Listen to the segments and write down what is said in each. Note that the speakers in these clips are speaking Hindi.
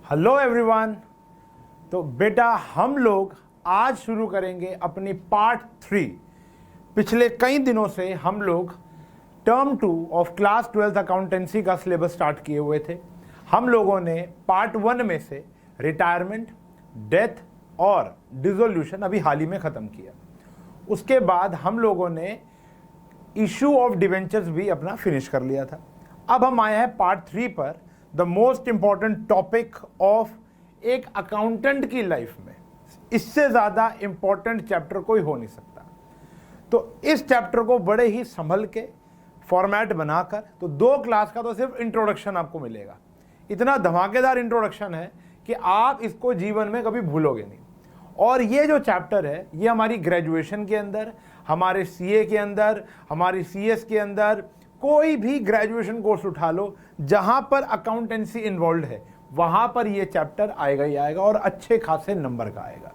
Hello everyone. तो बेटा हम लोग आज शुरू करेंगे अपनी पार्ट 3। पिछले कई दिनों से हम लोग term 2 of class 12th accountancy का सिलेबस स्टार्ट किए हुए थे। हम लोगों ने पार्ट 1 में से रिटायरमेंट, डेथ और डिसोल्यूशन अभी हाल ही में ख़त्म किया। उसके बाद हम लोगों ने इशू ऑफ डिवेंचर्स भी अपना फिनिश कर लिया था। अब हम आए हैं पार्ट 3 पर, the most important topic of एक अकाउंटेंट की लाइफ में। इससे ज़्यादा इंपॉर्टेंट चैप्टर कोई हो नहीं सकता। तो इस चैप्टर को बड़े ही संभल के फॉर्मेट बनाकर, तो 2 क्लास का तो सिर्फ इंट्रोडक्शन आपको मिलेगा। इतना धमाकेदार इंट्रोडक्शन है कि आप इसको जीवन में कभी भूलोगे नहीं। और ये जो चैप्टर है ये हमारी ग्रेजुएशन के अंदर, हमारे सीए के अंदर, हमारी सीएस के अंदर, कोई भी ग्रेजुएशन कोर्स उठा लो जहां पर अकाउंटेंसी इन्वॉल्व है वहां पर ये चैप्टर आएगा ही आएगा और अच्छे खासे नंबर का आएगा।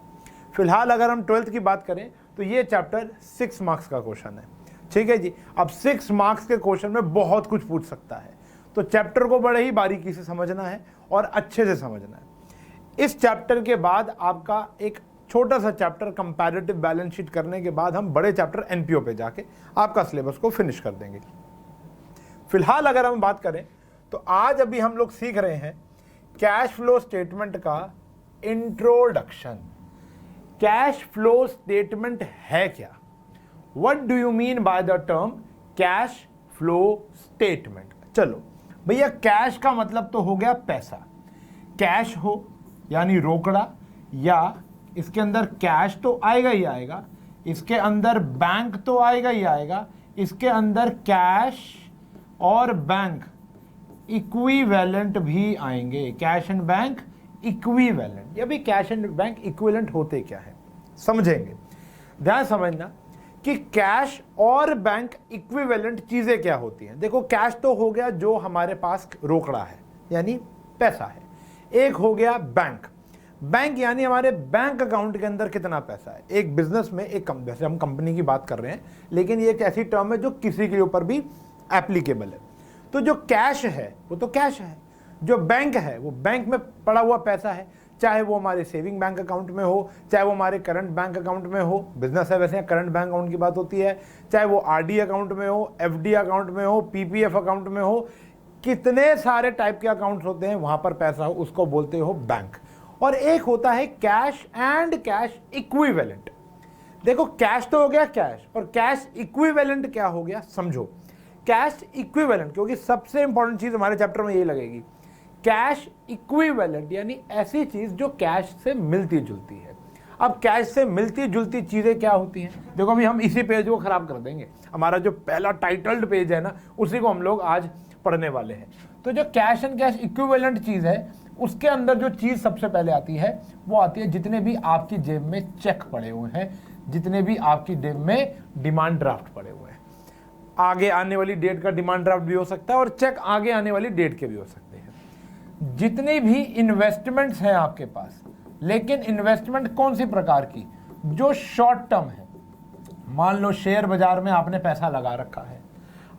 फिलहाल अगर हम 12th की बात करें तो ये चैप्टर 6 मार्क्स का क्वेश्चन है। ठीक है जी। अब 6 मार्क्स के क्वेश्चन में बहुत कुछ पूछ सकता है, तो चैप्टर को बड़े ही बारीकी से समझना है और अच्छे से समझना है। इस चैप्टर के बाद आपका एक छोटा सा चैप्टर कंपैरेटिव बैलेंस शीट करने के बाद हम बड़े चैप्टर एनपीओ पे जाके आपका सिलेबस को फिनिश कर देंगे। फिलहाल अगर हम बात करें तो आज अभी हम लोग सीख रहे हैं कैश फ्लो स्टेटमेंट का इंट्रोडक्शन। कैश फ्लो स्टेटमेंट है क्या? What do you mean by the term cash flow statement? चलो भैया, कैश का मतलब तो हो गया पैसा। कैश हो यानी रोकड़ा, या इसके अंदर कैश तो आएगा ही आएगा, इसके अंदर बैंक तो आएगा ही आएगा, इसके अंदर कैश और बैंक इक्विवेलेंट भी आएंगे। Cash and bank equivalent. ये भी कैश एंड बैंक इक्विवेलेंट होते क्या है समझेंगे। ध्यान समझना कि कैश और बैंक इक्विवेलेंट चीजें क्या होती हैं। देखो, कैश तो हो गया जो हमारे पास रोकड़ा है यानी पैसा है। एक हो गया बैंक। बैंक यानी हमारे बैंक अकाउंट के अंदर कितना पैसा है। एक बिजनेस में वैसे हम कंपनी की बात कर रहे हैं, लेकिन ये एक ऐसी टर्म है जो किसी के ऊपर भी एप्लीकेबल है। तो जो कैश है वो तो कैश है, जो बैंक है वो बैंक में पड़ा हुआ पैसा है, चाहे वो हमारे सेविंग बैंक अकाउंट में हो, चाहे वो हमारे करंट बैंक अकाउंट में हो। बिजनेस है वैसे करंट बैंक अकाउंट की बात होती है, चाहे वो आरडी अकाउंट में हो, एफडी अकाउंट में हो, पीपीएफ अकाउंट में हो। कितने सारे टाइप के अकाउंट होते हैं, वहां पर पैसा हो उसको बोलते हो बैंक। और एक होता है कैश एंड कैश इक्विवेलेंट। देखो, कैश तो हो गया कैश, और कैश इक्विवेलेंट क्या हो गया समझो। कैश इक्विवेलेंट, क्योंकि सबसे इंपॉर्टेंट चीज हमारे चैप्टर में यही लगेगी। कैश इक्विवेलेंट यानी ऐसी चीज जो कैश से मिलती जुलती है। अब कैश से मिलती जुलती चीजें क्या होती हैं? देखो, अभी हम इसी पेज को खराब कर देंगे। हमारा जो पहला टाइटल्ड पेज है ना, उसी को हम लोग आज पढ़ने वाले हैं। तो जो कैश एंड कैश इक्विवेलेंट चीज है, उसके अंदर जो चीज सबसे पहले आती है वो आती है जितने भी आपकी जेब में चेक पड़े हुए हैं, जितने भी आपकी जेब में डिमांड ड्राफ्ट पड़े हुए हैं। आगे आने वाली डेट का डिमांड ड्राफ्ट भी हो सकता है और चेक आगे आने वाली डेट के भी हो सकते हैं। जितनी भी इन्वेस्टमेंट्स हैं आपके पास, लेकिन इन्वेस्टमेंट कौन सी प्रकार की? जो शॉर्ट टर्म है। मान लो शेयर बाजार में आपने पैसा लगा रखा है,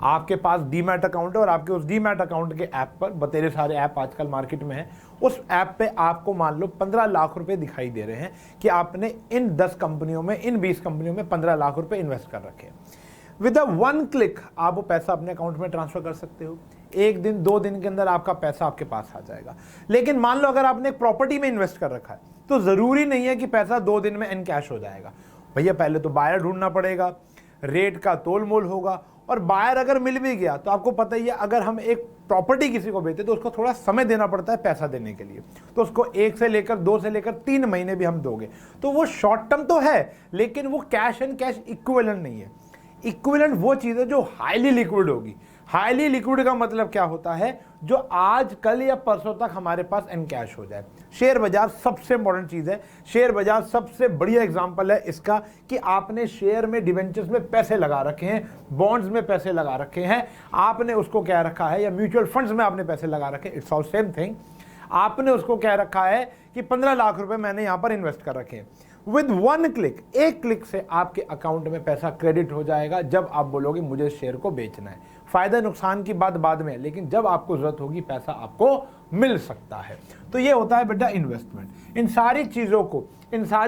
आपके पास डीमैट अकाउंट है और आपके उस डीमैट अकाउंट के ऐप पर, बतेरे सारे ऐप आजकल मार्केट में है, उस ऐप पे आपको मान लो 15 लाख रुपए दिखाई दे रहे हैं कि आपने इन 10 कंपनियों में, इन 20 कंपनियों में 15 लाख रुपए इन्वेस्ट कर रखे हैं। विद अ 1 क्लिक आप वो पैसा अपने अकाउंट में ट्रांसफर कर सकते हो। 1 दिन 2 दिन के अंदर आपका पैसा आपके पास आ जाएगा। लेकिन मान लो अगर आपने एक प्रॉपर्टी में इन्वेस्ट कर रखा है, तो जरूरी नहीं है कि पैसा 2 दिन में एनकैश हो जाएगा। भैया, पहले तो बायर ढूंढना पड़ेगा, रेट का तोल मोल होगा, और बायर अगर मिल भी गया तो आपको पता ही है, अगर हम एक प्रॉपर्टी किसी को बेचते तो उसको थोड़ा समय देना पड़ता है पैसा देने के लिए। तो उसको 1 से लेकर 2 से लेकर 3 महीने भी हम दोगे, तो वो शॉर्ट टर्म तो है, लेकिन वो कैश एंड कैश इक्विवेलेंट नहीं है। इक्विवेलेंट वो चीज है जो हाईली लिक्विड होगी। हाईली लिक्विड का मतलब क्या होता है? जो आज कल या परसों तक हमारे पास एनकैश हो जाए। शेयर बाजार सबसे इंपॉर्टेंट चीज है। शेयर बाजार सबसे बढ़िया एग्जांपल है इसका कि आपने शेयर में, डिवेंचर्स में पैसे लगा रखे हैं, बॉन्ड्स में पैसे लगा रखे हैं, आपने उसको क्या रखा है, या म्यूचुअल फंड्स में आपने पैसे लगा रखे, इट्स ऑल सेम थिंग। आपने उसको क्या रखा है कि 15 लाख रुपए मैंने यहां पर इन्वेस्ट कर रखे हैं। विद 1 क्लिक, एक क्लिक से आपके अकाउंट में पैसा क्रेडिट हो जाएगा जब आप बोलोगे मुझे शेयर को बेचना है। फायदा नुकसान की बात बाद में है, लेकिन जब आपको जरूरत होगी पैसा आपको मिल सकता है। तो ये होता है बेटा इन्वेस्टमेंट। इन सारी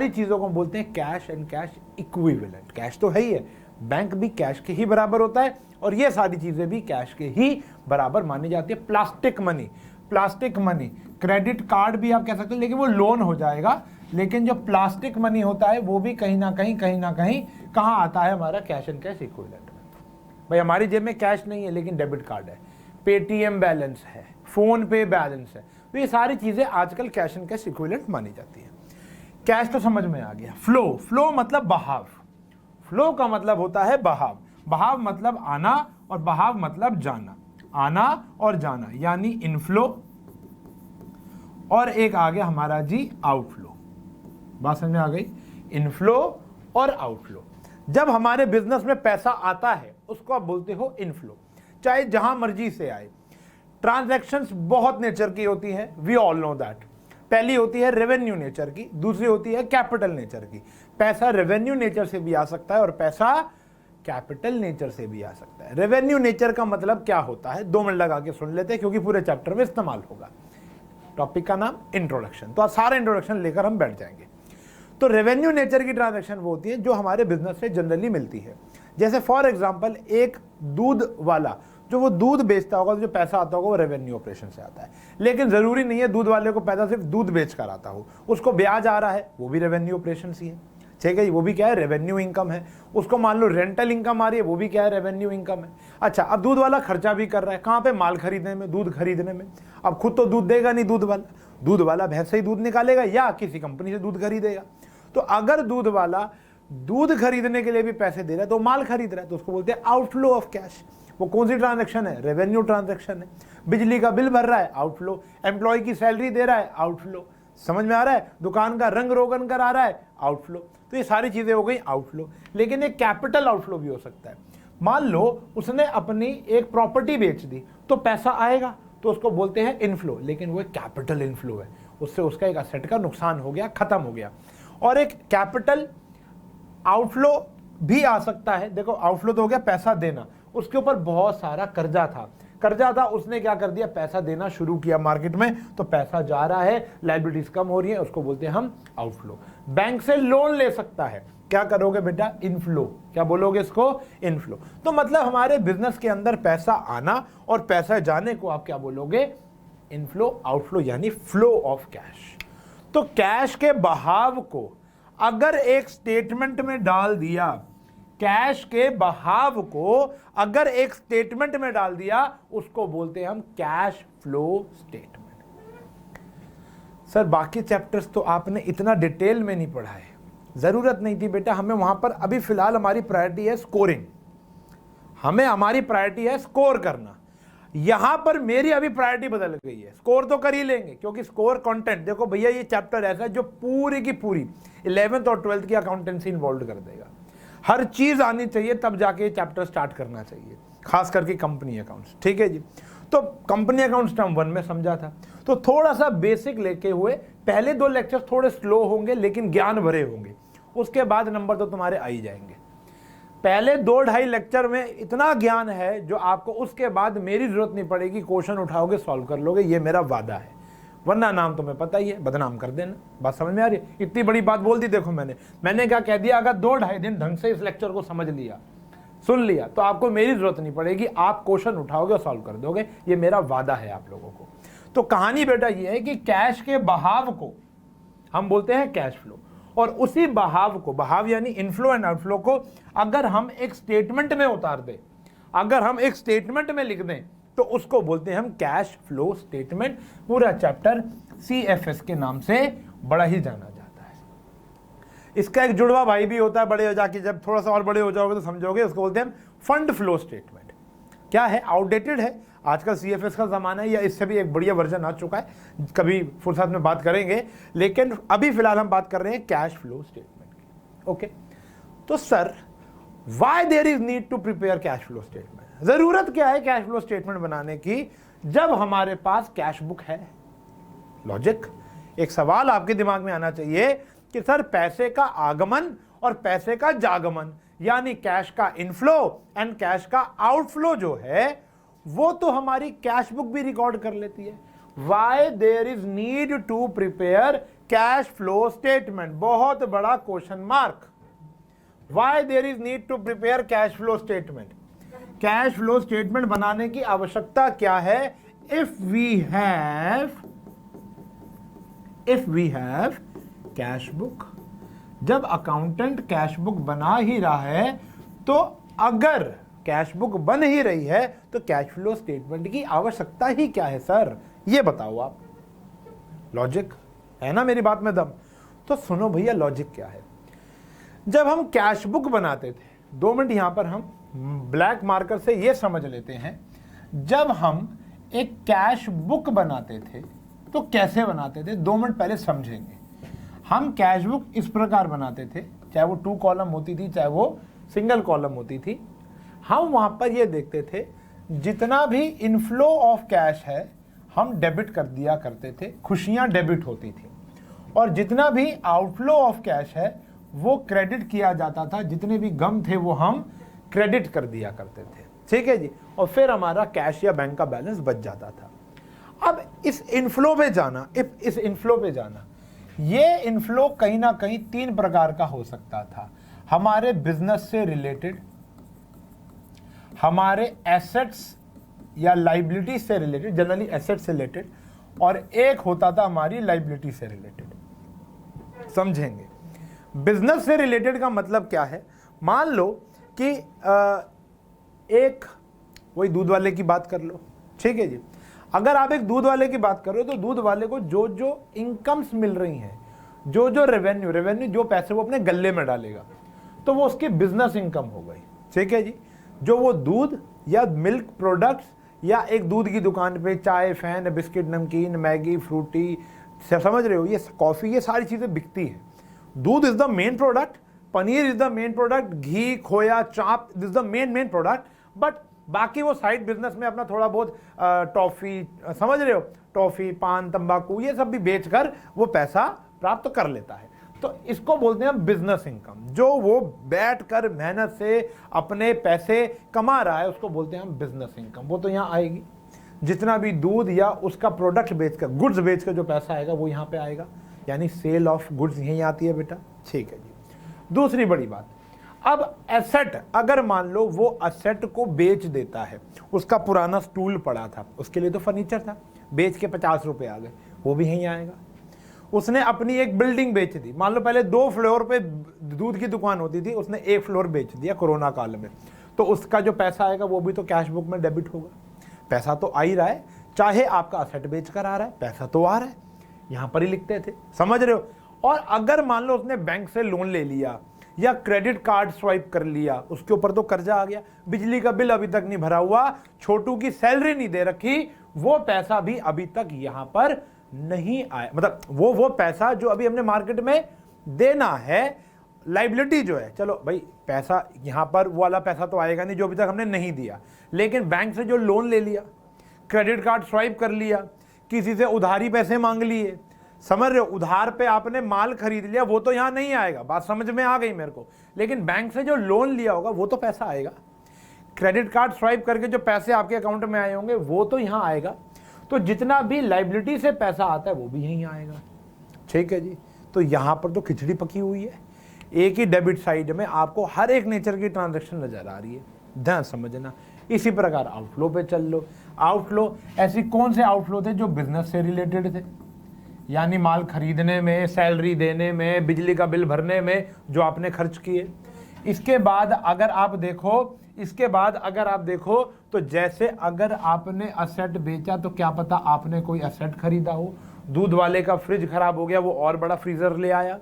चीज़ों को बोलते हैं cash and cash equivalent. Cash तो है ही है, बैंक भी कैश के ही बराबर होता है और ये सारी चीज़ें भी कैश के ही बराबर मानी जाती है। प्लास्टिक मनी, क्रेडिट कार्ड भी आप कह सकते हो, लेकिन वो लोन हो जाएगा। लेकिन जो प्लास्टिक मनी होता है वो भी कहीं ना कहीं कहाँ आता है, हमारा कैश एंड कैश इक्विवेलेंट में। भाई हमारी जेब में कैश नहीं है लेकिन डेबिट कार्ड है, पेटीएम बैलेंस है, फोन पे बैलेंस है, तो ये सारी चीजें आजकल कैश एंड कैश इक्विवेलेंट मानी जाती है। कैश तो समझ में आ गया। फ्लो मतलब बहाव। फ्लो का मतलब होता है बहाव। बहाव मतलब आना और बहाव मतलब जाना, आना और जाना, यानी इनफ्लो और एक आ गया हमारा जी आउटफ्लो। बात समझ में आ गई? इनफ्लो और आउटफ्लो। जब हमारे बिजनेस में पैसा आता है उसको आप बोलते हो इनफ्लो, चाहे जहां मर्जी से आए। ट्रांजैक्शंस बहुत नेचर की होती है, वी ऑल नो दैट। पहली होती है रेवेन्यू नेचर की, दूसरी होती है कैपिटल नेचर की। पैसा रेवेन्यू नेचर से भी आ सकता है और पैसा कैपिटल नेचर से भी आ सकता है। रेवेन्यू नेचर का मतलब क्या होता है, 2 मिनट लगा के सुन लेते हैं क्योंकि पूरे चैप्टर में इस्तेमाल होगा। टॉपिक का नाम इंट्रोडक्शन, तो आज सारा इंट्रोडक्शन लेकर हम बैठ जाएंगे। तो रेवेन्यू नेचर की ट्रांजैक्शन वो होती है जो हमारे बिजनेस से जनरली मिलती है। जैसे फॉर एग्जांपल एक दूध वाला, जो वो दूध बेचता होगा, तो जो पैसा आता होगा वो रेवेन्यू ऑपरेशन से आता है। लेकिन जरूरी नहीं है दूध वाले को पैसा सिर्फ दूध बेचकर आता हो, उसको ब्याज आ रहा है वो भी रेवेन्यू ऑपरेशन ही है, ठीक है, वो भी क्या है, रेवेन्यू इनकम है। उसको मान लो रेंटल इनकम आ रही है, वो भी क्या है, रेवेन्यू इनकम है। अच्छा, अब दूध वाला खर्चा भी कर रहा है कहाँ पे, माल खरीदने में, दूध खरीदने में। अब खुद तो दूध देगा नहीं दूध वाला भैंस से ही दूध निकालेगा या किसी कंपनी से दूध खरीदेगा। तो अगर दूध वाला दूध खरीदने के लिए भी पैसे दे रहा है तो माल खरीद रहा है, तो उसको बोलते हैं आउटफ्लो ऑफ कैश। वो कौन सी ट्रांजैक्शन है, रेवेन्यू ट्रांजैक्शन है। बिजली का बिल भर रहा है, आउटफ्लो। एम्प्लॉय की सैलरी दे रहा है, आउटफ्लो। समझ में आ रहा है? दुकान का रंग रोगन करा रहा है, आउटफ्लो। तो ये सारी चीजें हो गई आउटफ्लो। लेकिन एक कैपिटल आउटफ्लो भी हो सकता है। मान लो उसने अपनी एक प्रॉपर्टी बेच दी तो पैसा आएगा, तो उसको बोलते हैं इनफ्लो, लेकिन वो एक कैपिटल इनफ्लो है, उससे उसका एक असेट का नुकसान हो गया, खत्म हो गया। और एक कैपिटल आउटफ्लो भी आ सकता है। देखो, आउटफ्लो तो हो गया पैसा देना, उसके ऊपर बहुत सारा कर्जा था, उसने क्या कर दिया, पैसा देना शुरू किया मार्केट में, तो पैसा जा रहा है, लायबिलिटीज कम हो रही है, उसको बोलते हैं हम आउटफ्लो। बैंक से लोन ले सकता है, क्या करोगे बेटा, इनफ्लो। क्या बोलोगे इसको, इनफ्लो। तो मतलब हमारे बिजनेस के अंदर पैसा आना और पैसा जाने को आप क्या बोलोगे, इनफ्लो आउटफ्लो, यानी फ्लो ऑफ कैश। तो कैश के बहाव को अगर एक स्टेटमेंट में डाल दिया, कैश के बहाव को अगर एक स्टेटमेंट में डाल दिया, उसको बोलते हैं हम कैश फ्लो स्टेटमेंट। सर बाकी चैप्टर्स तो आपने इतना डिटेल में नहीं पढ़ा है, जरूरत नहीं थी बेटा। हमें वहां पर अभी फिलहाल हमारी प्रायोरिटी है स्कोरिंग, हमारी प्रायोरिटी है स्कोर करना। यहां पर मेरी अभी प्रायोरिटी बदल गई है, स्कोर तो कर ही लेंगे क्योंकि स्कोर कंटेंट, देखो भैया ये चैप्टर ऐसा है जो पूरी की पूरी 11th और 12th की अकाउंटेंसी इन्वॉल्व कर देगा। हर चीज आनी चाहिए तब जाके चैप्टर स्टार्ट करना चाहिए, खास करके कंपनी अकाउंट्स, ठीक है जी। तो कंपनी अकाउंट्स टर्म 1 में समझा था, तो थोड़ा सा बेसिक लेके हुए पहले 2 लेक्चर थोड़े स्लो होंगे लेकिन ज्ञान भरे होंगे, उसके बाद नंबर तो तुम्हारे आ ही जाएंगे। पहले 2-2.5 लेक्चर में इतना ज्ञान है जो आपको उसके बाद मेरी जरूरत नहीं पड़ेगी, क्वेश्चन उठाओगे सॉल्व कर लोगे, ये मेरा वादा है। वरना नाम तुम्हें पता ही है, बदनाम कर देना। बात समझ में आ रही है? इतनी बड़ी बात बोल दी। देखो मैंने क्या कह दिया, अगर 2-2.5 दिन ढंग से इस लेक्चर को समझ लिया, सुन लिया, तो आपको मेरी जरूरत नहीं पड़ेगी, आप क्वेश्चन उठाओगे और सॉल्व कर दोगे, ये मेरा वादा है आप लोगों को। तो कहानी बेटा ये है कि कैश के बहाव को हम बोलते हैं कैश फ्लो, और उसी बहाव को, बहाव यानी इनफ्लो एंड आउटफ्लो को अगर हम एक स्टेटमेंट में उतार दें, अगर हम एक स्टेटमेंट में लिख दें, तो उसको बोलते हैं हम कैश फ्लो स्टेटमेंट। पूरा चैप्टर CFS के नाम से बड़ा ही जाना जाता है। इसका एक जुड़वा भाई भी होता है बड़े हो जाके, जब थोड़ा सा और बड़े हो जाओगे तो समझोगे, उसको बोलते हैं फंड फ्लो स्टेटमेंट। क्या है, आउटडेटेड है, आजकल CFS का जमाना है, या इससे भी एक बढ़िया वर्जन आ चुका है, कभी फुर्सत में बात करेंगे, लेकिन अभी फिलहाल हम बात कर रहे हैं कैश फ्लो स्टेटमेंट की। ओके, तो sir why there is need to prepare cash flow statement, जरूरत क्या है कैश फ्लो स्टेटमेंट बनाने की जब हमारे पास कैश बुक है। लॉजिक, एक सवाल आपके दिमाग में आना चाहिए कि सर पैसे का आगमन और पैसे का जागमन, यानी कैश का इनफ्लो एंड कैश का आउटफ्लो जो है, वो तो हमारी कैश बुक भी रिकॉर्ड कर लेती है। Why there is need to prepare cash flow statement, बहुत बड़ा question mark. Why there is need to prepare cash flow statement, cash flow statement बनाने की आवश्यकता क्या है? If we have cash book, जब अकाउंटेंट कैश बुक बना ही रहा है, तो अगर कैश बुक बन ही रही है तो कैश फ्लो स्टेटमेंट की आवश्यकता ही क्या है सर? ये बताओ आप। लॉजिक है ना मेरी बात में दम? तो सुनो भैया, लॉजिक क्या है। जब हम कैश बुक बनाते थे, 2 मिनट यहां पर हम ब्लैक मार्कर से ये समझ लेते हैं, जब हम एक कैश बुक बनाते थे तो कैसे बनाते थे, 2 मिनट पहले समझेंगे। हम कैश बुक इस प्रकार बनाते थे, चाहे वो 2 कॉलम होती थी, चाहे वो सिंगल कॉलम होती थी। हम वहां पर ये देखते थे जितना भी इनफ्लो ऑफ कैश है हम डेबिट कर दिया करते थे, खुशियां डेबिट होती थी, और जितना भी आउटफ्लो ऑफ कैश है वो क्रेडिट किया जाता था, जितने भी गम थे वो हम क्रेडिट कर दिया करते थे। ठीक है जी, और फिर हमारा कैश या बैंक का बैलेंस बच जाता था। अब इस इनफ्लो पे जाना, इस इनफ्लो पे जाना, ये इनफ्लो कहीं ना कहीं 3 प्रकार का हो सकता था। हमारे बिजनेस से रिलेटेड, हमारे एसेट्स या लाइबिलिटी से रिलेटेड, जनरली एसेट से रिलेटेड, और एक होता था हमारी लाइबिलिटी से रिलेटेड। समझेंगे बिजनेस से रिलेटेड का मतलब क्या है? मान लो कि एक वही दूध वाले की बात कर लो, ठीक है जी। अगर आप एक दूध वाले की बात कर रहे हो तो दूध वाले को जो जो इनकम्स मिल रही हैं, जो जो रेवेन्यू जो पैसे वो अपने गल्ले में डालेगा, तो वो उसकी बिजनेस इनकम हो गई। ठीक है जी, जो वो दूध या मिल्क प्रोडक्ट्स या एक दूध की दुकान पे चाय, फैन, बिस्किट, नमकीन, मैगी, फ्रूटी, समझ रहे हो, ये कॉफी, ये सारी चीजें बिकती है। Doodh is the main product, paneer is the main product, ghee, khoya, chaap is the main product, but बाकी वो साइड बिजनेस में अपना थोड़ा बहुत टॉफी, समझ रहे हो, टॉफी, पान, तंबाकू, ये सब भी बेचकर वो पैसा प्राप्त कर लेता है। तो इसको बोलते हैं बिजनेस इनकम। जो वो बैठकर मेहनत से अपने पैसे कमा रहा है उसको बोलते हैं हम बिजनेस इनकम। वो तो यहाँ आएगी, जितना भी दूध या उसका प्रोडक्ट बेचकर, गुड्स बेचकर जो पैसा आएगा वो यहाँ पे आएगा, यानी सेल ऑफ गुड्स यहीं आती है बेटा। ठीक है जी। दूसरी बड़ी बात, अब एसेट, अगर मान लो वो एसेट को बेच देता है, उसका पुराना स्टूल पड़ा था, उसके लिए तो फर्नीचर था, बेच के 50 रुपए आ गए, वो भी यहीं आएगा। उसने अपनी एक बिल्डिंग बेच दी, मान लो पहले 2 फ्लोर पे दूध की दुकान होती थी, उसने 1 फ्लोर बेच दिया कोरोना काल में, तो उसका जो पैसा आएगा वो भी तो कैश बुक में डेबिट होगा। पैसा तो आ ही रहा है, चाहे आपका एसेट बेच कर आ रहा है, पैसा तो आ रहा है, यहां पर ही लिखते थे, समझ रहे हो। और अगर मान लो उसने बैंक से लोन ले लिया या क्रेडिट कार्ड स्वाइप कर लिया, उसके ऊपर तो कर्जा आ गया, बिजली का बिल अभी तक नहीं भरा हुआ, छोटू की सैलरी नहीं दे रखी, वो पैसा भी अभी तक यहां पर नहीं आया, मतलब वो पैसा जो अभी हमने मार्केट में देना है, लाइबिलिटी जो है, चलो भाई पैसा यहां पर वो वाला पैसा तो आएगा नहीं जो अभी तक हमने नहीं दिया, लेकिन बैंक से जो लोन ले लिया, क्रेडिट कार्ड स्वाइप कर लिया, किसी से उधारी पैसे मांग लिए, समझ रहे हो, उधार पे आपने माल खरीद लिया, वो तो यहां नहीं आएगा, बात समझ में आ गई मेरे को। लेकिन बैंक से जो लोन लिया होगा वो तो पैसा आएगा, क्रेडिट कार्ड स्वाइप करके जो पैसे आपके अकाउंट में आए होंगे वो तो यहां आएगा, तो जितना भी लाइबिलिटी से पैसा आता है वो भी यहीं आएगा। ठीक है जी, तो यहां पर तो खिचड़ी पकी हुई है, एक ही डेबिट साइड में आपको हर एक नेचर की ट्रांजैक्शन नजर आ रही है, ध्यान समझना। इसी प्रकार आउटफ्लो पे चल लो। आउटफ्लो, ऐसी कौन से आउटफ्लो थे जो बिजनेस से रिलेटेड थे, यानी माल खरीदने में, सैलरी देने में, बिजली का बिल भरने में जो आपने खर्च किए। इसके बाद अगर आप देखो तो जैसे अगर आपने एसेट बेचा तो क्या पता आपने कोई एसेट खरीदा हो, दूध वाले का फ्रिज खराब हो गया, वो और बड़ा फ्रीजर ले आया,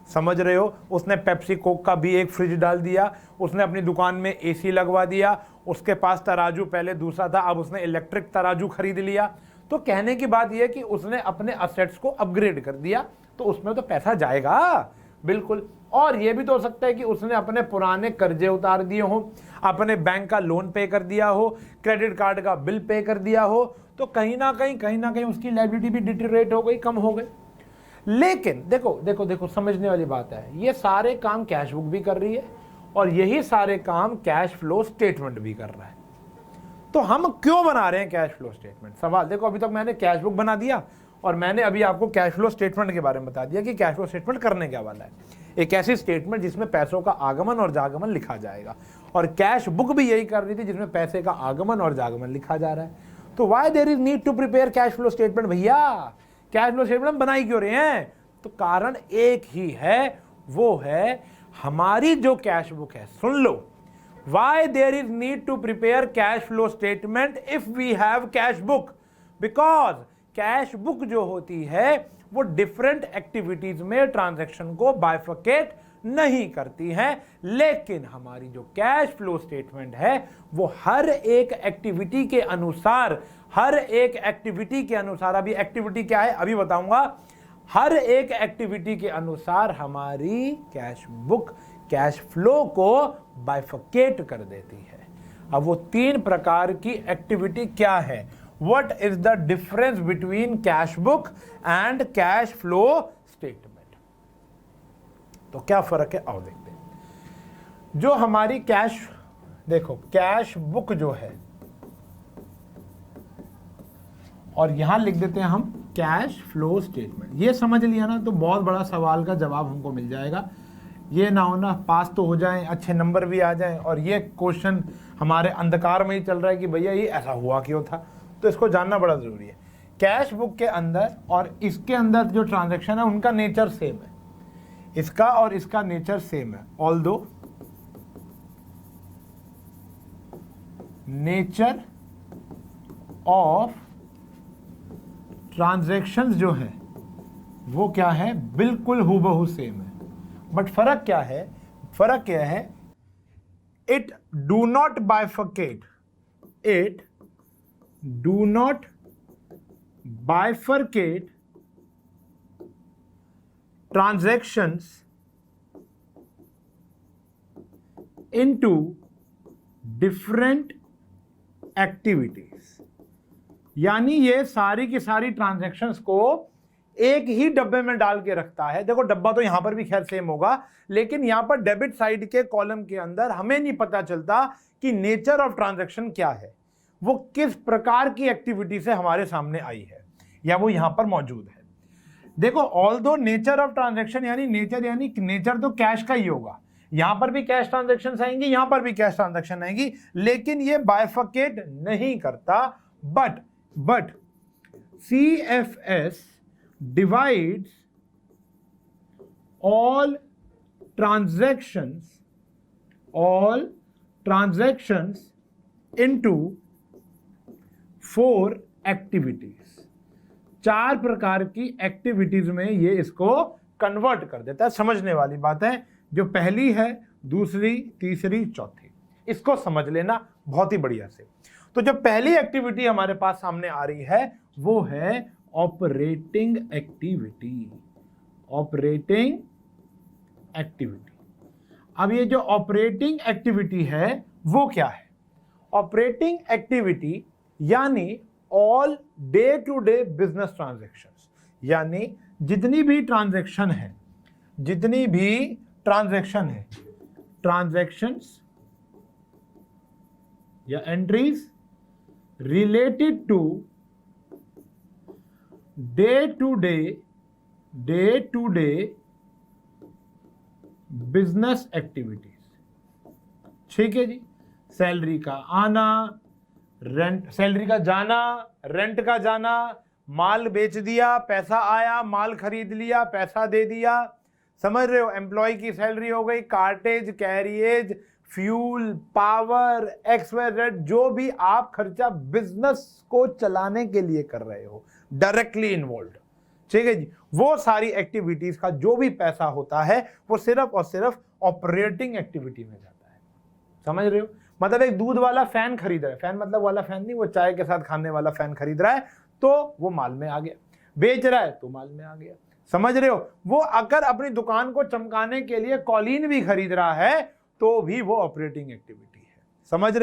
समझ रहे हो, उसने पेप्सी कोक का भी एक फ्रिज डाल दिया, उसने अपनी दुकान में एसी लगवा दिया, उसके पास तराजू पहले दूसरा था, अब उसने इलेक्ट्रिक तराजू खरीद लिया। तो कहने की बात यह कि उसने अपने असेट्स को अपग्रेड कर दिया, तो उसमें तो पैसा जाएगा बिल्कुल। और यह भी तो हो सकता है कि उसने अपने पुराने कर्जे उतार दिए हो, अपने बैंक का लोन पे कर दिया हो, क्रेडिट कार्ड का बिल पे कर दिया हो, तो कहीं ना कहीं उसकी लायबिलिटी भी डिटेरियोरेट हो गई, कम हो गई। लेकिन देखो समझने वाली बात है, ये सारे काम कैश बुक भी कर रही है और यही सारे काम कैश फ्लो स्टेटमेंट भी कर रहा है। तो हम क्यों बना रहे हैं कैश फ्लो स्टेटमेंट? सवाल देखो, अभी तक मैंने कैश बुक बना दिया और मैंने अभी आपको कैश फ्लो स्टेटमेंट के बारे में बता दिया कि कैश फ्लो स्टेटमेंट करने क्या वाला है। एक ऐसी स्टेटमेंट जिसमें पैसों का आगमन और जागमन लिखा जाएगा, और कैश बुक भी यही कर रही थी जिसमें पैसे का आगमन और जागमन लिखा जा रहा है। तो why there is need to prepare cash flow statement? भैया कैश फ्लो स्टेटमेंट हम बनाई क्यों रहे हैं? तो कारण एक ही है, वो है हमारी जो कैश बुक है। सुन लो, why there is need to prepare cash flow statement if we have cash book? Because cash book जो होती है वो डिफरेंट एक्टिविटीज में ट्रांजैक्शन को बाइफर्केट नहीं करती है, लेकिन हमारी जो कैश फ्लो स्टेटमेंट है वो हर एक एक्टिविटी के अनुसार, अभी एक्टिविटी क्या है अभी बताऊंगा, हर एक एक्टिविटी के अनुसार हमारी कैश बुक कैश फ्लो को बाइफर्केट कर देती है। अब वो 3 प्रकार की एक्टिविटी क्या है? What is the difference between cash book and cash flow statement? तो क्या फर्क है आओ देखते हैं। जो हमारी देखो कैश बुक जो है, और यहां लिख देते हैं हम कैश फ्लो स्टेटमेंट। ये समझ लिया ना तो बहुत बड़ा सवाल का जवाब हमको मिल जाएगा। ये ना होना पास तो हो जाएं, अच्छे नंबर भी आ जाएं, और ये क्वेश्चन हमारे अंधकार में ही चल रहा है कि भैया ये ऐसा हुआ क्यों था। तो इसको जानना बड़ा जरूरी है। कैश बुक के अंदर और इसके अंदर जो ट्रांजैक्शन है उनका नेचर सेम है, इसका और इसका नेचर सेम है। ऑल्दो नेचर ऑफ ट्रांजैक्शंस जो है वो क्या है? बिल्कुल हूबहू सेम है। बट फर्क क्या है? फर्क क्या है? It do not bifurcate, it do not bifurcate transactions into different activities। यानी ये सारी की सारी ट्रांजैक्शंस को एक ही डब्बे में डाल के रखता है। देखो डब्बा तो यहां पर भी खैर सेम होगा, लेकिन यहां पर डेबिट साइड के कॉलम के अंदर हमें नहीं पता चलता कि नेचर ऑफ ट्रांजैक्शन क्या है, वो किस प्रकार की एक्टिविटी से हमारे सामने आई है या वो यहां पर मौजूद है। देखो ऑल्दो नेचर ऑफ ट्रांजैक्शन यानी नेचर तो कैश का ही होगा, यहां पर भी कैश ट्रांजैक्शन आएंगी, यहां पर भी कैश ट्रांजैक्शन आएंगी, लेकिन ये बाइफर्केट नहीं करता। But CFS divides all transactions into 4 activities. 4 प्रकार की एक्टिविटीज में ये इसको कन्वर्ट कर देता है। समझने वाली बात है, जो पहली है, दूसरी, तीसरी, चौथी, इसको समझ लेना बहुत ही बढ़िया से। तो जो पहली एक्टिविटी हमारे पास सामने आ रही है वो है ऑपरेटिंग एक्टिविटी। अब ये जो ऑपरेटिंग एक्टिविटी है वो क्या है? ऑपरेटिंग एक्टिविटी यानी all day to day business transactions, यानी जितनी भी ट्रांजैक्शन है, ट्रांजैक्शंस या entries related to day to day business activities. ठीक है जी, सैलरी का आना, सैलरी का जाना, रेंट का जाना, माल बेच दिया, पैसा आया, माल खरीद लिया, पैसा दे दिया, समझ रहे हो? एम्प्लॉय की सैलरी हो गई, cartage, carriage, fuel, power, XYZ, जो भी आप खर्चा बिजनेस को चलाने के लिए कर रहे हो, डायरेक्टली इन्वॉल्व। ठीक है जी, वो सारी एक्टिविटीज का जो भी पैसा होता है वो सिर्फ और सिर्फ ऑपरेटिंग एक्टिविटी में जाता है। समझ रहे हो? मतलब एक दूध वाला फैन खरीद रहा है, फैन मतलब वाला फैन नहीं, वो चाय के साथ खाने वाला फैन खरीद रहा है, तो वो माल में आ गया। बेच रहा है तो माल में आ गया। समझ रहे हो? वो अगर अपनी दुकान को चमकाने के लिए कॉलिन भी खरीद रहा है तो भी वो ऑपरेटिंग एक्टिविटी है। समझ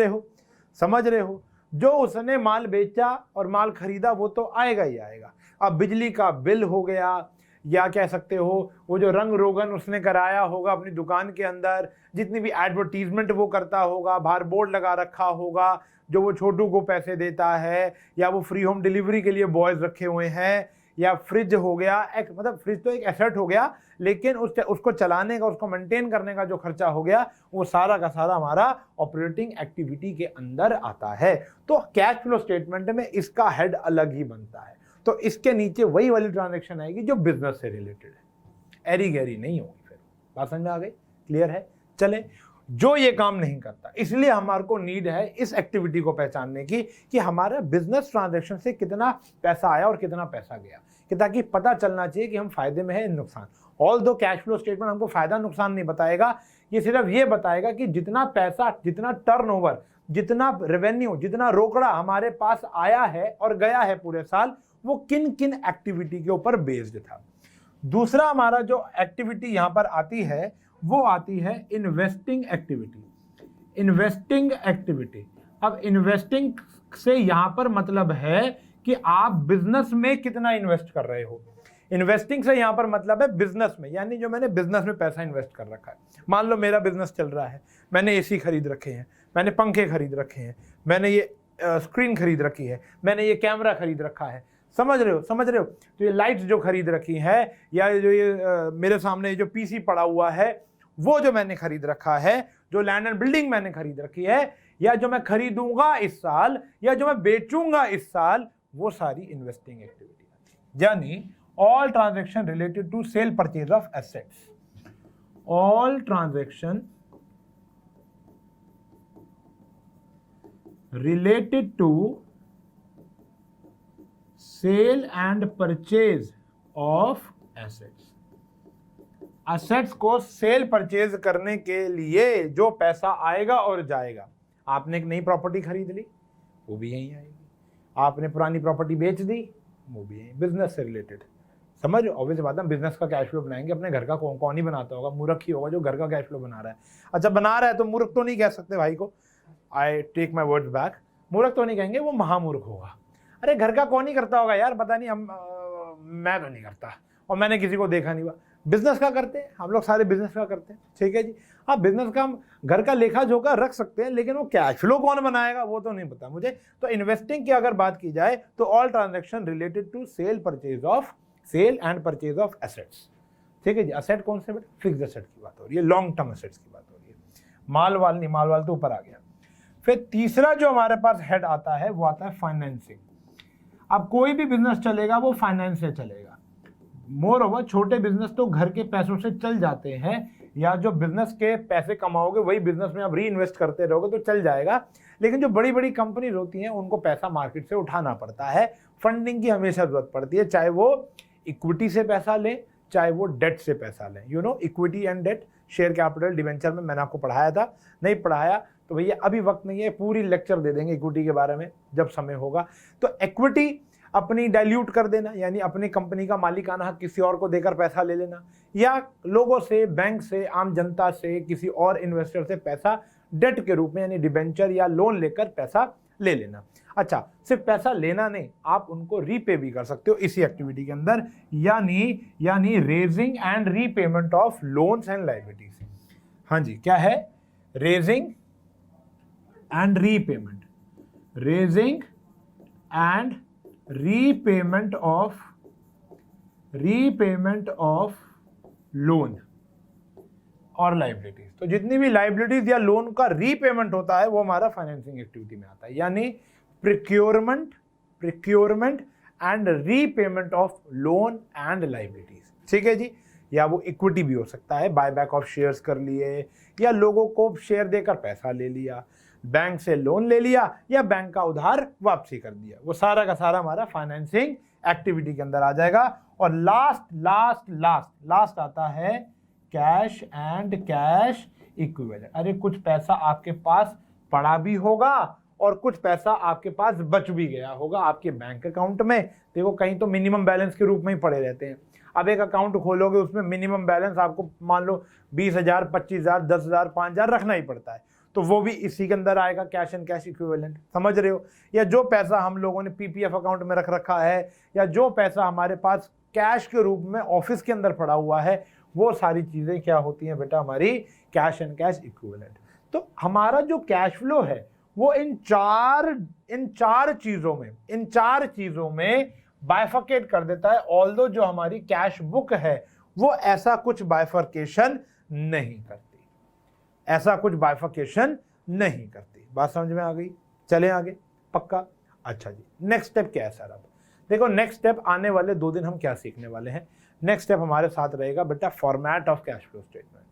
रहे हो? जो उसने माल बेचा और माल खरीदा वो तो आएगा ही आएगा। अब बिजली का बिल हो गया या कह सकते हो वो जो रंग रोगन उसने कराया होगा अपनी दुकान के अंदर, जितनी भी एडवर्टीजमेंट वो करता होगा, बाहर बोर्ड लगा रखा होगा, जो वो छोटू को पैसे देता है, या वो फ्री होम डिलीवरी के लिए बॉयज रखे हुए हैं, या फ्रिज हो गया, एक मतलब फ्रिज तो एक एसेट हो गया, लेकिन उसको चलाने का, उसको मेंटेन करने का जो खर्चा हो गया वो सारा का सारा हमारा ऑपरेटिंग एक्टिविटी के अंदर आता है। तो कैश फ्लो स्टेटमेंट में इसका हेड अलग ही बनता है। तो इसके नीचे वही वाली ट्रांजैक्शन आएगी जो बिजनेस से रिलेटेड है, एरी गैरी नहीं होगी। फिर बात समझ में आ गई? क्लियर है? चले, जो ये काम नहीं करता, इसलिए हमारे को नीड है इस एक्टिविटी को पहचानने की कि हमारा बिजनेस ट्रांजैक्शन से कितना पैसा आया और कितना पैसा गया, कि ताकि पता चलना चाहिए कि हम फायदे में है नुकसान। ऑल दो कैश फ्लो स्टेटमेंट हमको फायदा नुकसान नहीं बताएगा, ये सिर्फ ये बताएगा कि जितना पैसा, जितना टर्नओवर, जितना रेवेन्यू, जितना रोकड़ा हमारे पास आया है और गया है पूरे साल, वो किन किन एक्टिविटी के ऊपर बेस्ड था। दूसरा हमारा जो एक्टिविटी यहां पर आती है वो आती है इन्वेस्टिंग एक्टिविटी। इन्वेस्टिंग एक्टिविटी, अब इन्वेस्टिंग से यहां पर मतलब है कि आप बिजनेस में कितना इन्वेस्ट कर रहे हो। इन्वेस्टिंग से यहां पर मतलब है बिजनेस में, यानी जो मैंने बिजनेस में पैसा इन्वेस्ट कर रखा है। मान लो मेरा बिजनेस चल रहा है, मैंने एसी खरीद रखे हैं, मैंने पंखे खरीद रखे हैं, मैंने ये स्क्रीन खरीद रखी है, मैंने ये कैमरा खरीद रखा है, समझ रहे हो? तो ये लाइट्स जो खरीद रखी है, या जो ये मेरे सामने जो पीसी पड़ा हुआ है वो जो मैंने खरीद रखा है, जो लैंड एंड बिल्डिंग मैंने खरीद रखी है, या जो मैं खरीदूंगा इस साल, या जो मैं बेचूंगा इस साल, वो सारी इन्वेस्टिंग एक्टिविटी। यानी all transaction related to sale purchase of assets, all transaction related to sale and purchase of assets. Assets को सेल परचेज करने के लिए जो पैसा आएगा और जाएगा, आपने एक नई प्रॉपर्टी खरीद ली, वो भी यहीं आएगी, आपने पुरानी प्रॉपर्टी बेच दी, वो भी यहीं, बिजनेस से रिलेटेड। समझ, ऑब्वियस बात है, बिजनेस का कैश फ्लो बनाएंगे, अपने घर का कौन ही बनाता होगा, मूर्ख ही होगा जो घर का कैश फ्लो बना रहा है। अच्छा, बना रहा है तो मूर्ख तो नहीं कह सकते भाई को, I take my words back, मूर्ख तो नहीं कहेंगे, वो महामूर्ख होगा। अरे घर का कौन ही करता होगा यार, पता नहीं, मैं तो नहीं करता और मैंने किसी को देखा नहीं हुआ। बिजनेस का करते हैं हम लोग, सारे बिजनेस का करते हैं, ठीक है जी। हाँ, बिजनेस का हम घर का लेखा जोखा रख सकते हैं, लेकिन वो कैश फ्लो कौन बनाएगा वो तो नहीं पता मुझे। तो इन्वेस्टिंग की अगर बात की जाए तो all transaction related to sale and purchase of assets, ठीक है जी। एसेट कौन से बेटा? फिक्स एसेट की बात हो रही है, लॉन्ग टर्म एसेट्स की बात हो रही है, माल वाल नहीं, माल वाल तो ऊपर आ गया। फिर तीसरा जो हमारे पास हेड आता है वो आता है फाइनेंसिंग। अब कोई भी बिजनेस चलेगा वो फाइनेंस से चलेगा। मोर ओवर छोटे बिजनेस तो घर के पैसों से चल जाते हैं, या जो बिजनेस के पैसे कमाओगे वही बिजनेस में आप री इन्वेस्ट करते रहोगे तो चल जाएगा। लेकिन जो बड़ी बड़ी कंपनीज होती हैं उनको पैसा मार्केट से उठाना पड़ता है, फंडिंग की हमेशा जरूरत पड़ती है, चाहे वो इक्विटी से पैसा ले, चाहे वो डेट से पैसा लें। You know, equity and debt, share capital, debenture में मैंने आपको पढ़ाया था, नहीं पढ़ाया तो भैया अभी वक्त नहीं है, पूरी लेक्चर दे देंगे इक्विटी के बारे में जब समय होगा। तो इक्विटी अपनी डाइल्यूट कर देना, यानी अपनी कंपनी का मालिकाना हक किसी और को देकर पैसा ले लेना, या लोगों से, बैंक से, आम जनता से, किसी और इन्वेस्टर से पैसा डेट के रूप में यानी डिबेंचर या लोन लेकर पैसा ले लेना। अच्छा, सिर्फ पैसा लेना नहीं, आप उनको रीपे भी कर सकते हो इसी एक्टिविटी के अंदर, यानी raising and repayment of loans and liabilities. हाँ जी, क्या है? Raising and repayment, raising and repayment of loan और लाइबिलिटीज। तो जितनी भी लाइबिलिटीज या लोन का रीपेमेंट होता है वो हमारा फाइनेंसिंग एक्टिविटी में आता है, यानी procurement and repayment of loan and liabilities, ठीक है जी। या वो इक्विटी भी हो सकता है, बायबैक ऑफ शेयर्स कर लिए, या लोगों को शेयर देकर पैसा ले लिया, बैंक से लोन ले लिया, या बैंक का उधार वापसी कर दिया, वो सारा का सारा हमारा फाइनेंसिंग एक्टिविटी के अंदर आ जाएगा। और लास्ट आता है कैश एंड कैश इक्विवेलेंट। अरे कुछ पैसा आपके पास पड़ा भी होगा और कुछ पैसा आपके पास बच भी गया होगा आपके बैंक अकाउंट में। देखो, कहीं तो मिनिमम बैलेंस के रूप में ही पड़े रहते हैं। अब एक अकाउंट खोलोगे, उसमें मिनिमम बैलेंस आपको मान लो 20,000, 25,000, 10,000, 5,000 रखना ही पड़ता है। तो वो भी इसी के अंदर आएगा, कैश एंड कैश इक्विवेलेंट। समझ रहे हो? या जो पैसा हम लोगों ने पीपीएफ अकाउंट में रख रखा है, या जो पैसा हमारे पास कैश के रूप में ऑफिस के अंदर पड़ा हुआ है, वो सारी चीजें क्या होती हैं बेटा? हमारी कैश एंड कैश इक्विवेलेंट। तो हमारा जो कैश फ्लो है वो इन चार चीजों में बाइफरकेट कर देता है। ऑल्दो जो हमारी कैश बुक है वो ऐसा कुछ बाइफरकेशन नहीं करती, बात समझ में आ गई? चलें आगे, पक्का? अच्छा जी, नेक्स्ट स्टेप क्या है सर? अब देखो, नेक्स्ट स्टेप आने वाले 2 दिन हम क्या सीखने वाले हैं। नेक्स्ट स्टेप हमारे साथ रहेगा बेटा format of cash flow statement.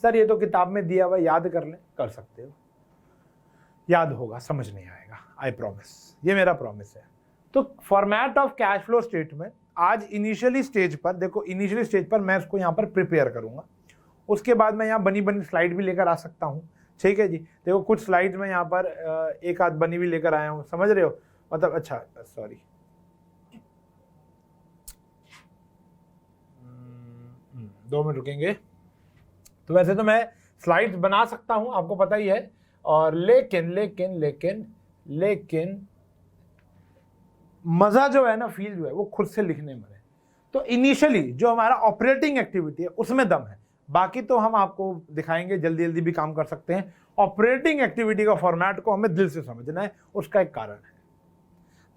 Sir ये तो किताब में दिया हुआ, याद कर लें। कर सकते हो, याद होगा, समझ नहीं आएगा, आई प्रॉमिस, ये मेरा प्रॉमिस है। तो format of cash flow statement आज इनिशियली स्टेज पर, देखो इनिशियली स्टेज पर मैं इसको यहाँ पर प्रिपेयर करूंगा, उसके बाद मैं यहाँ बनी स्लाइड भी लेकर आ सकता हूँ। ठीक है जी, देखो कुछ स्लाइड्स में यहाँ पर एक आध बनी भी लेकर आया हूँ, समझ रहे हो? मतलब अच्छा, सॉरी, 2 मिनट रुकेंगे। तो वैसे तो मैं स्लाइड्स बना सकता हूं, आपको पता ही है, और लेकिन मजा जो है ना, फील जो है, वो खुद से लिखने में है। तो इनिशियली जो हमारा ऑपरेटिंग एक्टिविटी है उसमें दम है, बाकी तो हम आपको दिखाएंगे, जल्दी जल्दी भी काम कर सकते हैं। ऑपरेटिंग एक्टिविटी का फॉर्मेट को हमें दिल से समझना है, उसका एक कारण है।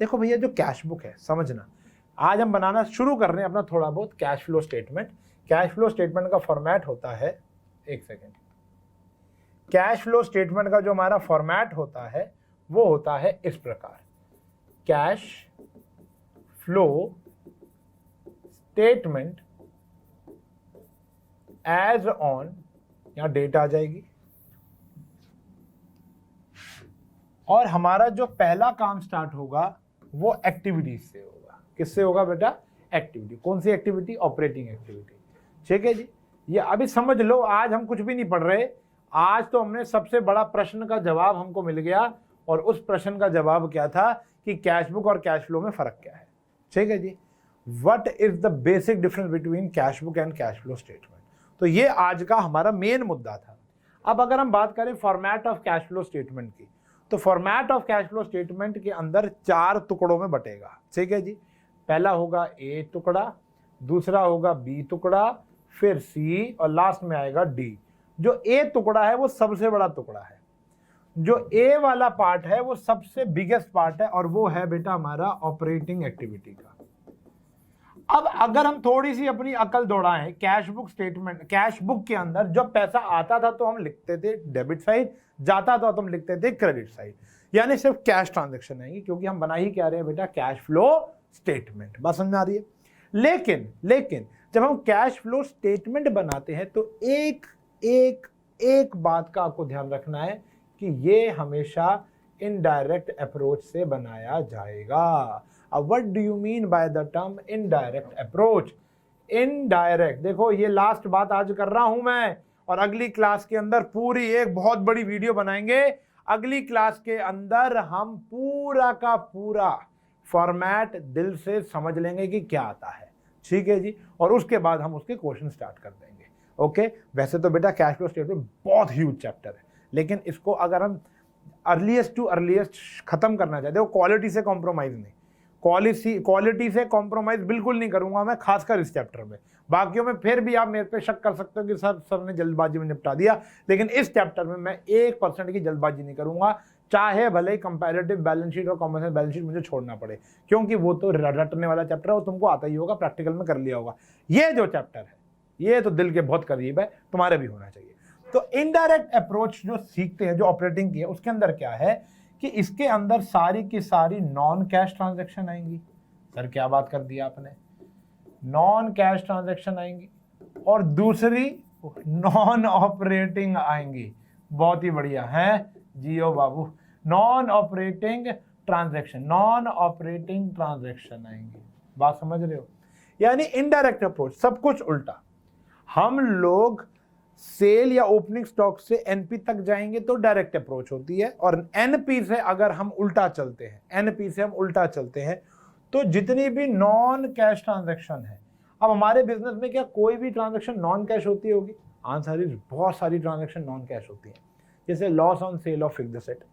देखो भैया, जो कैश बुक है, समझना, आज हम बनाना शुरू कर रहे हैं अपना थोड़ा बहुत cash flow statement. Cash flow statement का फॉर्मेट होता है, एक सेकेंड, कैश फ्लो स्टेटमेंट का जो हमारा फॉर्मेट होता है वो होता है इस प्रकार, cash flow statement as on, यहां डेट आ जाएगी, और हमारा जो पहला काम स्टार्ट होगा वो एक्टिविटीज से होगा। किससे होगा बेटा? एक्टिविटी। कौन सी एक्टिविटी? Operating activity. ठीक है जी, ये अभी समझ लो, आज हम कुछ भी नहीं पढ़ रहे, आज तो हमने सबसे बड़ा प्रश्न का जवाब हमको मिल गया, और उस प्रश्न का जवाब क्या था कि कैश बुक और कैश फ्लो में फर्क क्या है। ठीक है जी, what is the basic difference between cash book and cash flow statement. तो ये आज का हमारा मेन मुद्दा था। अब अगर हम बात करें format of cash flow statement की, तो format of cash flow statement के अंदर 4 टुकड़ों में बटेगा। ठीक है जी, पहला होगा ए टुकड़ा, दूसरा होगा बी टुकड़ा, फिर सी, और लास्ट में आएगा डी। जो ए टुकड़ा है वो सबसे बड़ा टुकड़ा है, जो ए वाला पार्ट है वो सबसे बिगेस्ट पार्ट है, और वो है बेटा हमारा ऑपरेटिंग एक्टिविटी का। अब अगर हम थोड़ी सी अपनी अकल दौड़ाएं, cash book statement, cash book के अंदर जब पैसा आता था तो हम लिखते थे डेबिट साइड, जाता था तो हम लिखते थे क्रेडिट साइड, यानी सिर्फ कैश ट्रांजैक्शन आएंगी, क्योंकि हम बना ही क्या रहे हैं बेटा? Cash flow statement. बात समझ में आ रही है? लेकिन जब हम कैश फ्लो स्टेटमेंट बनाते हैं तो एक बात का आपको ध्यान रखना है कि ये हमेशा इनडायरेक्ट अप्रोच से बनाया जाएगा। अब what do you mean by the term indirect approach? Indirect, देखो ये लास्ट बात आज कर रहा हूं मैं, और अगली क्लास के अंदर पूरी एक बहुत बड़ी वीडियो बनाएंगे। अगली क्लास के अंदर हम पूरा का पूरा फॉर्मेट दिल से समझ लेंगे कि क्या आता है। ठीक है जी, और उसके बाद हम उसके क्वेश्चन स्टार्ट कर देंगे। ओके, वैसे तो बेटा कैश फ्लो स्टेटमेंट बहुत ह्यूज चैप्टर है, लेकिन इसको अगर हम अर्लीस्ट टू अर्लीस्ट खत्म करना चाहते हो, क्वालिटी से कॉम्प्रोमाइज नहीं, क्वालिटी से कॉम्प्रोमाइज बिल्कुल नहीं करूंगा मैं, खासकर इस चैप्टर में। बाकियों में फिर भी आप मेरे पे शक कर सकते हो कि सर ने जल्दबाजी में निपटा दिया, लेकिन इस चैप्टर में मैं 1% की जल्दबाजी नहीं करूंगा, चाहे भले ही कंपैरेटिव बैलेंस शीट और कॉमर्शियल बैलेंस शीट मुझे छोड़ना पड़े, क्योंकि वो तो रटने वाला चैप्टर है, वो तुमको आता ही होगा, प्रैक्टिकल में कर लिया होगा। ये जो चैप्टर है ये तो दिल के बहुत करीब है, तुम्हारे भी होना चाहिए। तो इनडायरेक्ट अप्रोच जो सीखते हैं, जो ऑपरेटिंग की है, उसके अंदर क्या है कि इसके अंदर सारी की सारी नॉन कैश ट्रांजैक्शन आएंगी। सर क्या बात कर दी आपने? नॉन कैश ट्रांजैक्शन आएंगी, और दूसरी नॉन ऑपरेटिंग आएंगी। बहुत ही बढ़िया है जियो बाबू, नॉन ऑपरेटिंग ट्रांजैक्शन आएंगी। बात समझ रहे हो? यानी इनडायरेक्ट अप्रोच, सब कुछ उल्टा। हम लोग सेल या ओपनिंग स्टॉक से एनपी तक जाएंगे तो डायरेक्ट अप्रोच होती है, और एनपी से अगर हम उल्टा चलते हैं, तो जितनी भी नॉन कैश ट्रांजैक्शन है, अब हमारे बिजनेस में क्या कोई भी ट्रांजैक्शन नॉन कैश होती होगी? आंसर इज बहुत सारी ट्रांजैक्शन नॉन कैश होती है। जैसे loss on sale of fixed asset,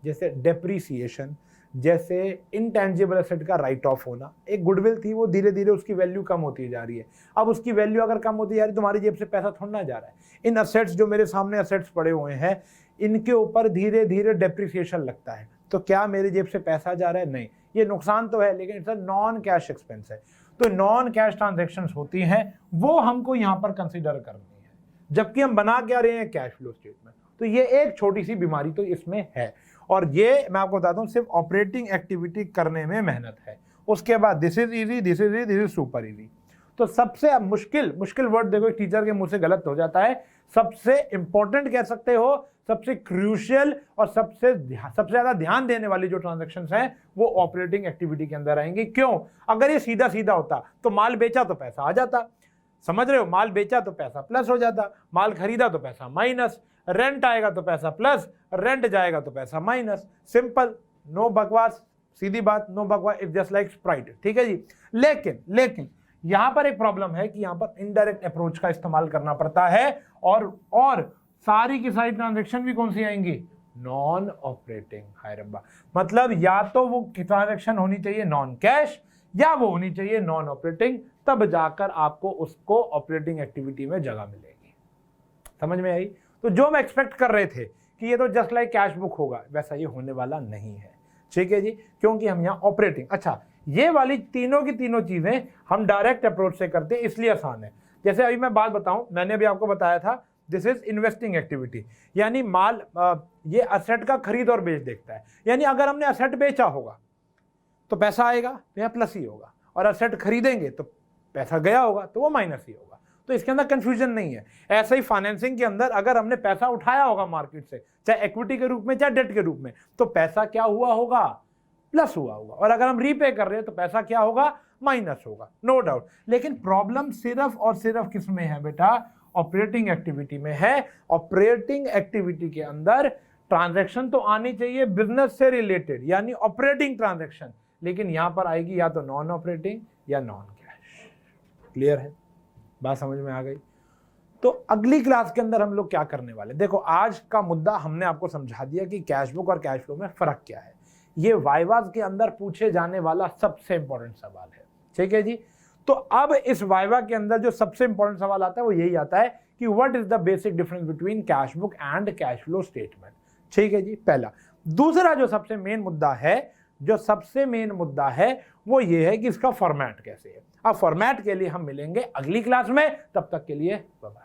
जैसे डेप्रीसिएशन, जैसे इनटेंजिबल एसेट का राइट ऑफ होना। एक गुडविल थी, वो धीरे धीरे उसकी वैल्यू कम होती जा रही है। अब उसकी वैल्यू अगर कम होती जा रही है, तुम्हारी जेब से पैसा थोड़ा ना जा रहा है। इन असेट्स जो मेरे सामने असेट्स पड़े हुए हैं, इनके ऊपर धीरे धीरे डेप्रिसिएशन लगता है। तो क्या मेरी जेब से पैसा जा रहा है? नहीं। ये नुकसान तो है, लेकिन it's a non cash expense है। तो नॉन कैश ट्रांजेक्शंस होती हैं, वो हमको यहाँ पर कंसिडर करनी है, जबकि हम बना क्या रहे हैं? Cash flow statement. तो ये एक छोटी सी बीमारी तो इसमें है, और ये मैं आपको बताता हूँ सिर्फ ऑपरेटिंग एक्टिविटी करने में मेहनत है। उसके बाद this is easy, this is super easy. तो सबसे मुश्किल वर्ड देखो, एक टीचर के मुंह से गलत हो जाता है। सबसे इंपॉर्टेंट कह सकते हो, सबसे क्रूशियल और सबसे ज्यादा ध्यान देने वाली जो ट्रांजैक्शंस हैं वो ऑपरेटिंग एक्टिविटी के अंदर आएंगी। क्यों? अगर ये सीधा सीधा होता तो माल बेचा तो पैसा आ जाता, समझ रहे हो? माल बेचा तो पैसा प्लस हो जाता, माल खरीदा तो पैसा माइनस, रेंट आएगा तो पैसा प्लस, रेंट जाएगा तो पैसा माइनस। सिंपल, नो बकवास, सीधी बात, नो बकवास, इट्स जस्ट लाइक स्प्राइट। ठीक है जी। लेकिन यहां पर एक प्रॉब्लम है कि यहां पर इनडायरेक्ट अप्रोच का इस्तेमाल करना पड़ता है, और सारी की सारी ट्रांजैक्शन भी कौन सी आएंगी? Non operating. हाय रब्बा, मतलब या तो वो ट्रांजैक्शन होनी चाहिए नॉन कैश, या वो होनी चाहिए नॉन ऑपरेटिंग, तब जाकर आपको उसको ऑपरेटिंग एक्टिविटी में जगह मिलेगी। समझ में आई? तो जो हम एक्सपेक्ट कर रहे थे कि ये तो जस्ट लाइक कैश बुक होगा, वैसा ये होने वाला नहीं है। ठीक है जी, क्योंकि हम यहाँ ऑपरेटिंग, अच्छा ये वाली तीनों की तीनों चीजें हम डायरेक्ट अप्रोच से करते हैं, इसलिए आसान है। जैसे अभी मैं बात बताऊं, मैंने अभी आपको बताया था दिस इज इन्वेस्टिंग एक्टिविटी, यानी माल ये असेट का खरीद और बेच देखता है। यानी अगर हमने असेट बेचा होगा तो पैसा आएगा तो यहाँ प्लस ही होगा, और असेट खरीदेंगे तो पैसा गया होगा तो वो माइनस ही होगा। तो इसके अंदर कंफ्यूजन नहीं है। ऐसे ही फाइनेंसिंग के अंदर अगर हमने पैसा उठाया होगा मार्केट से, चाहे इक्विटी के रूप में चाहे डेट के रूप में, तो पैसा क्या हुआ होगा? प्लस हुआ होगा। और अगर हम रीपे कर रहे हैं तो पैसा क्या होगा? माइनस होगा, नो डाउट। लेकिन प्रॉब्लम सिर्फ और सिर्फ किस में है बेटा? ऑपरेटिंग एक्टिविटी में है। ऑपरेटिंग एक्टिविटी के अंदर ट्रांजैक्शन तो आनी चाहिए बिजनेस से रिलेटेड, यानी ऑपरेटिंग ट्रांजैक्शन, लेकिन यहां पर आएगी या तो नॉन ऑपरेटिंग या नॉन कैश। क्लियर है? बात समझ में आ गई? तो अगली क्लास के अंदर हम लोग क्या करने वाले, देखो आज का मुद्दा हमने आपको समझा दिया कि कैश बुक और कैश फ्लो में फर्क क्या है। ये वाइवाज के अंदर पूछे जाने वाला सबसे इंपॉर्टेंट सवाल है। ठीक है जी। तो अब इस वाइवा के अंदर जो सबसे इंपॉर्टेंट सवाल आता है वो यही आता है कि what is the basic difference between cash book and cash flow statement. ठीक है जी, पहला। दूसरा जो सबसे मेन मुद्दा है वो ये है कि इसका फॉर्मेट कैसे है। अब फॉर्मेट के लिए हम मिलेंगे अगली क्लास में, तब तक के लिए बाय बाय।